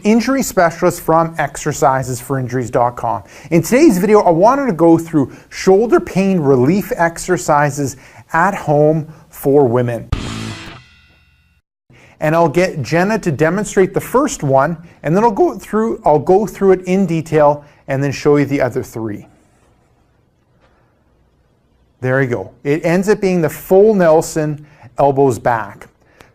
Injury specialist from exercisesforinjuries.com. In today's video, I wanted to go through shoulder pain relief exercises at home for women. And I'll get Jenna to demonstrate the first one, and then I'll go through it in detail and then show you the other three. There you go. It ends up being the full Nelson, elbows back.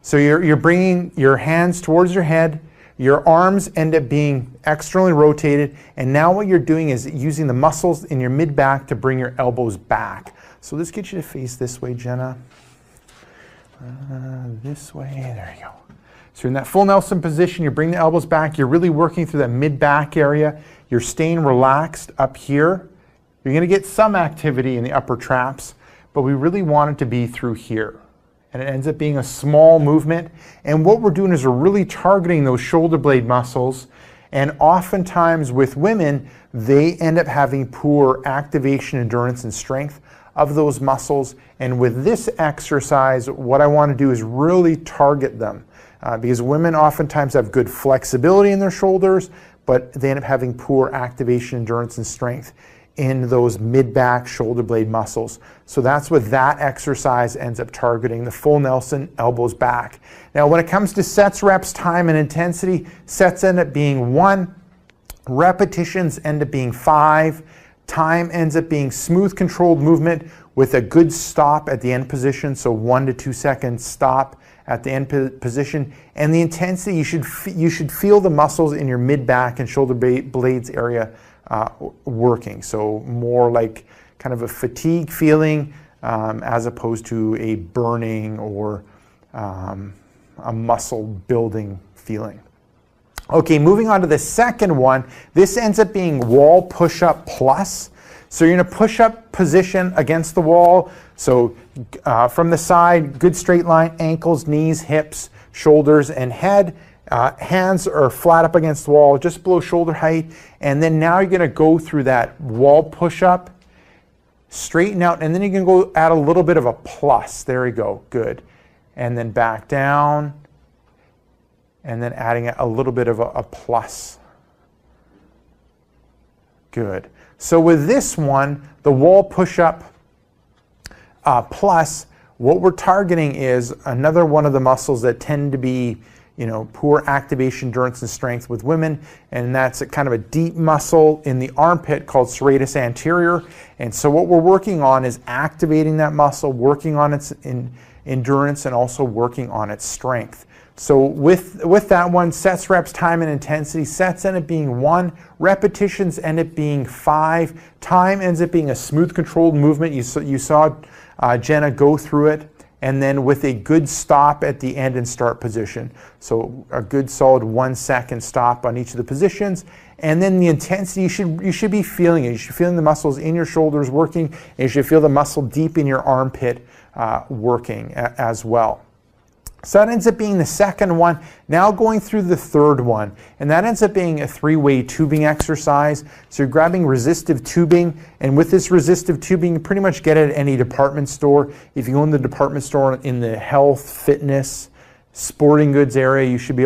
So you're bringing your hands towards your head. Your arms end up being externally rotated, and now what you're doing is using the muscles in your mid-back to bring your elbows back. So let's get you to face this way, Jenna. This way, there you go. So you're in that full Nelson position, you bring the elbows back, you're really working through that mid-back area, you're staying relaxed up here. You're gonna get some activity in the upper traps, but we really want it to be through here. And it ends up being a small movement. And what we're doing is we're really targeting those shoulder blade muscles. And oftentimes with women, they end up having poor activation, endurance, and strength of those muscles. And with this exercise, what I want to do is really target them. Because women oftentimes have good flexibility in their shoulders, but they end up having poor activation, endurance, and strength in those mid-back shoulder blade muscles. So that's what that exercise ends up targeting, the full Nelson, elbows back. Now when it comes to sets, reps, time, and intensity, sets end up being 1, repetitions end up being 5, time ends up being smooth controlled movement with a good stop at the end position, so 1 to 2 seconds stop at the end position. And the intensity, you should feel the muscles in your mid-back and shoulder blades area working, so more like kind of a fatigue feeling as opposed to a burning or a muscle building feeling. Okay, moving on to the second one. This ends up being wall push-up plus. So you're in a push-up position against the wall. So from the side, good straight line, ankles, knees, hips, shoulders, and head. Hands are flat up against the wall, just below shoulder height. And then now you're gonna go through that wall push-up, straighten out, and then you can go add a little bit of a plus. There you go, good. And then back down, and then adding a little bit of a plus. Good. So with this one, the wall push-up plus, what we're targeting is another one of the muscles that tend to be poor activation, endurance, and strength with women, and that's a kind of a deep muscle in the armpit called serratus anterior. And so what we're working on is activating that muscle, working on its endurance, and also working on its strength. So with that one, sets, reps, time, and intensity, sets end up being 1, repetitions end up being 5, time ends up being a smooth controlled movement. You saw Jenna go through it. And then with a good stop at the end and start position. So a good solid 1 second stop on each of the positions. And then the intensity, you should be feeling it. You should be feeling the muscles in your shoulders working, and you should feel the muscle deep in your armpit working as well. So that ends up being the second one. Now going through the third one, and that ends up being a 3-way tubing exercise. So you're grabbing resistive tubing, and with this resistive tubing, you pretty much get it at any department store. If you go in the department store in the health, fitness, sporting goods area, you should be able